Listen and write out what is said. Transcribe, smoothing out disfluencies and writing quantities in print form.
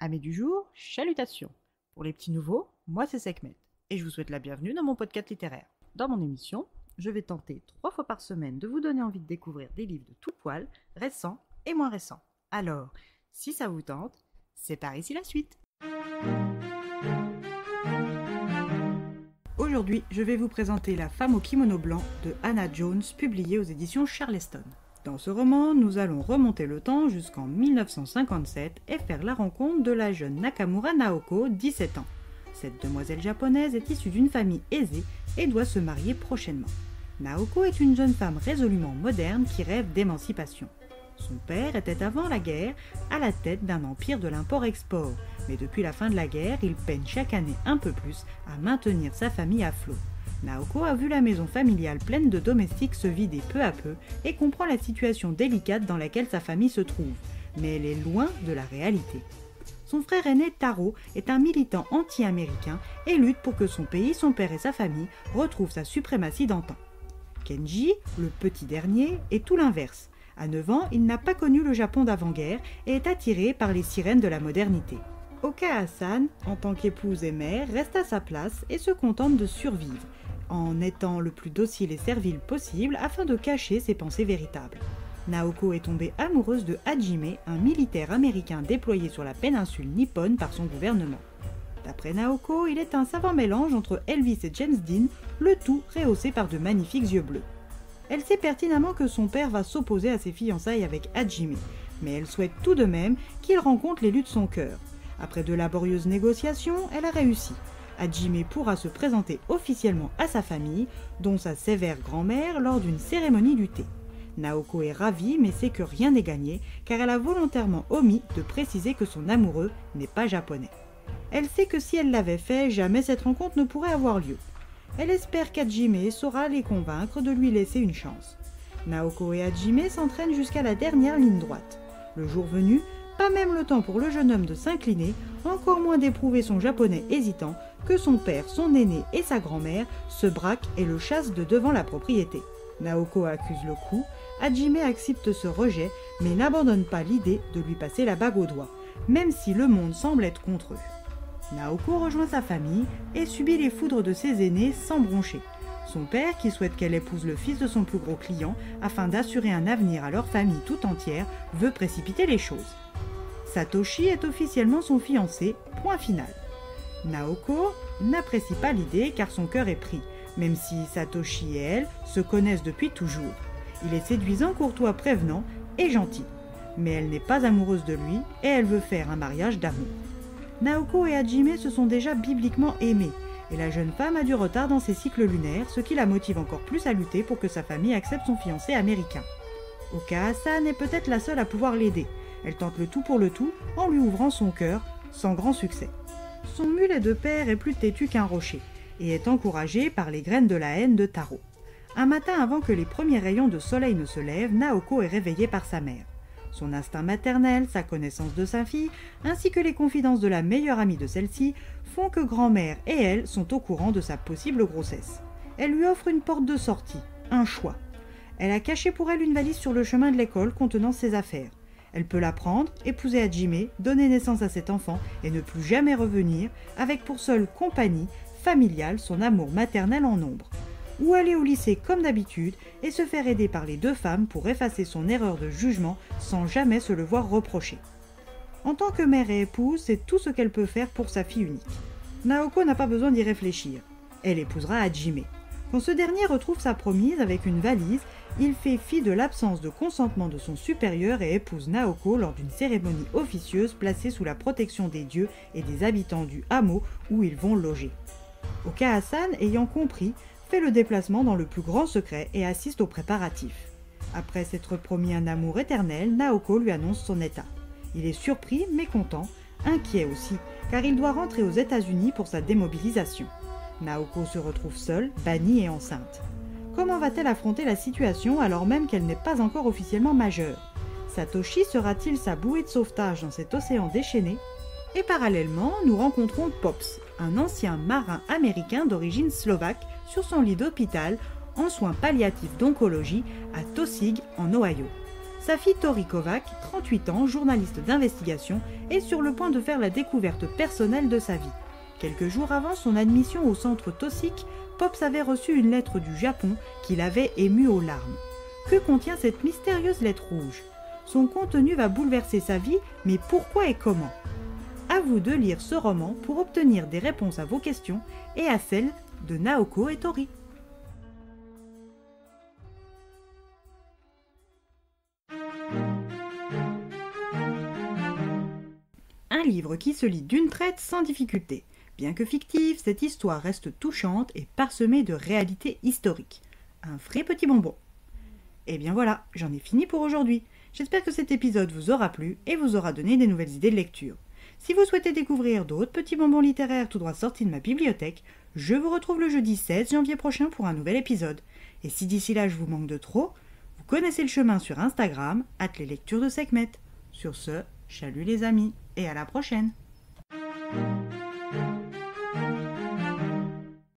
Amis du jour, chalutations. Pour les petits nouveaux, moi c'est Sekhmet et je vous souhaite la bienvenue dans mon podcast littéraire. Dans mon émission, je vais tenter 3 fois par semaine de vous donner envie de découvrir des livres de tout poil, récents et moins récents. Alors, si ça vous tente, c'est par ici la suite. Aujourd'hui, je vais vous présenter La femme au kimono blanc de Hannah Jones, publiée aux éditions Charleston. Dans ce roman, nous allons remonter le temps jusqu'en 1957 et faire la rencontre de la jeune Nakamura Naoko, 17 ans. Cette demoiselle japonaise est issue d'une famille aisée et doit se marier prochainement. Naoko est une jeune femme résolument moderne qui rêve d'émancipation. Son père était avant la guerre à la tête d'un empire de l'import-export, mais depuis la fin de la guerre, il peine chaque année un peu plus à maintenir sa famille à flot. Naoko a vu la maison familiale pleine de domestiques se vider peu à peu et comprend la situation délicate dans laquelle sa famille se trouve, mais elle est loin de la réalité. Son frère aîné Taro est un militant anti-américain et lutte pour que son pays, son père et sa famille retrouvent sa suprématie d'antan. Kenji, le petit dernier, est tout l'inverse. À 9 ans, il n'a pas connu le Japon d'avant-guerre et est attiré par les sirènes de la modernité. Oka-Hasan, en tant qu'épouse et mère, reste à sa place et se contente de survivre, en étant le plus docile et servile possible afin de cacher ses pensées véritables. Naoko est tombée amoureuse de Hajime, un militaire américain déployé sur la péninsule nippone par son gouvernement. D'après Naoko, il est un savant mélange entre Elvis et James Dean, le tout rehaussé par de magnifiques yeux bleus. Elle sait pertinemment que son père va s'opposer à ses fiançailles avec Hajime, mais elle souhaite tout de même qu'il rencontre l'élu de son cœur. Après de laborieuses négociations, elle a réussi. Hajime pourra se présenter officiellement à sa famille, dont sa sévère grand-mère, lors d'une cérémonie du thé. Naoko est ravie, mais sait que rien n'est gagné, car elle a volontairement omis de préciser que son amoureux n'est pas japonais. Elle sait que si elle l'avait fait, jamais cette rencontre ne pourrait avoir lieu. Elle espère qu'Hajime saura les convaincre de lui laisser une chance. Naoko et Hajime s'entraînent jusqu'à la dernière ligne droite. Le jour venu, pas même le temps pour le jeune homme de s'incliner, encore moins d'éprouver son japonais hésitant, que son père, son aîné et sa grand-mère se braquent et le chassent de devant la propriété. Naoko accuse le coup, Hajime accepte ce rejet, mais n'abandonne pas l'idée de lui passer la bague au doigt, même si le monde semble être contre eux. Naoko rejoint sa famille et subit les foudres de ses aînés sans broncher. Son père, qui souhaite qu'elle épouse le fils de son plus gros client afin d'assurer un avenir à leur famille tout entière, veut précipiter les choses. Satoshi est officiellement son fiancé, point final. Naoko n'apprécie pas l'idée car son cœur est pris, même si Satoshi et elle se connaissent depuis toujours. Il est séduisant, courtois, prévenant et gentil. Mais elle n'est pas amoureuse de lui et elle veut faire un mariage d'amour. Naoko et Hajime se sont déjà bibliquement aimés, et la jeune femme a du retard dans ses cycles lunaires, ce qui la motive encore plus à lutter pour que sa famille accepte son fiancé américain. Oka-Hasan est peut-être la seule à pouvoir l'aider. Elle tente le tout pour le tout en lui ouvrant son cœur, sans grand succès. Son mulet de père est plus têtu qu'un rocher, et est encouragé par les graines de la haine de Taro. Un matin avant que les premiers rayons de soleil ne se lèvent, Naoko est réveillée par sa mère. Son instinct maternel, sa connaissance de sa fille, ainsi que les confidences de la meilleure amie de celle-ci, font que grand-mère et elle sont au courant de sa possible grossesse. Elle lui offre une porte de sortie, un choix. Elle a caché pour elle une valise sur le chemin de l'école contenant ses affaires. Elle peut la prendre, épouser Hajime, donner naissance à cet enfant et ne plus jamais revenir, avec pour seule compagnie familiale son amour maternel en ombre. Ou aller au lycée comme d'habitude et se faire aider par les 2 femmes pour effacer son erreur de jugement sans jamais se le voir reprocher. En tant que mère et épouse, c'est tout ce qu'elle peut faire pour sa fille unique. Naoko n'a pas besoin d'y réfléchir. Elle épousera Hajime. Quand ce dernier retrouve sa promise avec une valise, il fait fi de l'absence de consentement de son supérieur et épouse Naoko lors d'une cérémonie officieuse placée sous la protection des dieux et des habitants du hameau où ils vont loger. Oka-Hasan, ayant compris, fait le déplacement dans le plus grand secret et assiste aux préparatifs. Après s'être promis un amour éternel, Naoko lui annonce son état. Il est surpris mais content, inquiet aussi, car il doit rentrer aux États-Unis pour sa démobilisation. Naoko se retrouve seule, bannie et enceinte. Comment va-t-elle affronter la situation alors même qu'elle n'est pas encore officiellement majeure? Satoshi sera-t-il sa bouée de sauvetage dans cet océan déchaîné? Et parallèlement, nous rencontrons Pops, un ancien marin américain d'origine slovaque, sur son lit d'hôpital en soins palliatifs d'oncologie à Taussig en Ohio. Sa fille Tori Kovac, 38 ans, journaliste d'investigation, est sur le point de faire la découverte personnelle de sa vie. Quelques jours avant son admission au centre Taussig, Pops avait reçu une lettre du Japon qui l'avait ému aux larmes. Que contient cette mystérieuse lettre rouge? Son contenu va bouleverser sa vie, mais pourquoi et comment? À vous de lire ce roman pour obtenir des réponses à vos questions et à celles de Naoko et Tori. Un livre qui se lit d'une traite sans difficulté. Bien que fictive, cette histoire reste touchante et parsemée de réalités historiques. Un vrai petit bonbon. Et bien voilà, j'en ai fini pour aujourd'hui. J'espère que cet épisode vous aura plu et vous aura donné des nouvelles idées de lecture. Si vous souhaitez découvrir d'autres petits bonbons littéraires tout droit sortis de ma bibliothèque, je vous retrouve le jeudi 16 janvier prochain pour un nouvel épisode. Et si d'ici là je vous manque de trop, vous connaissez le chemin sur Instagram, @leslecturesdeSekhmet. Sur ce, chalut les amis, et à la prochaine!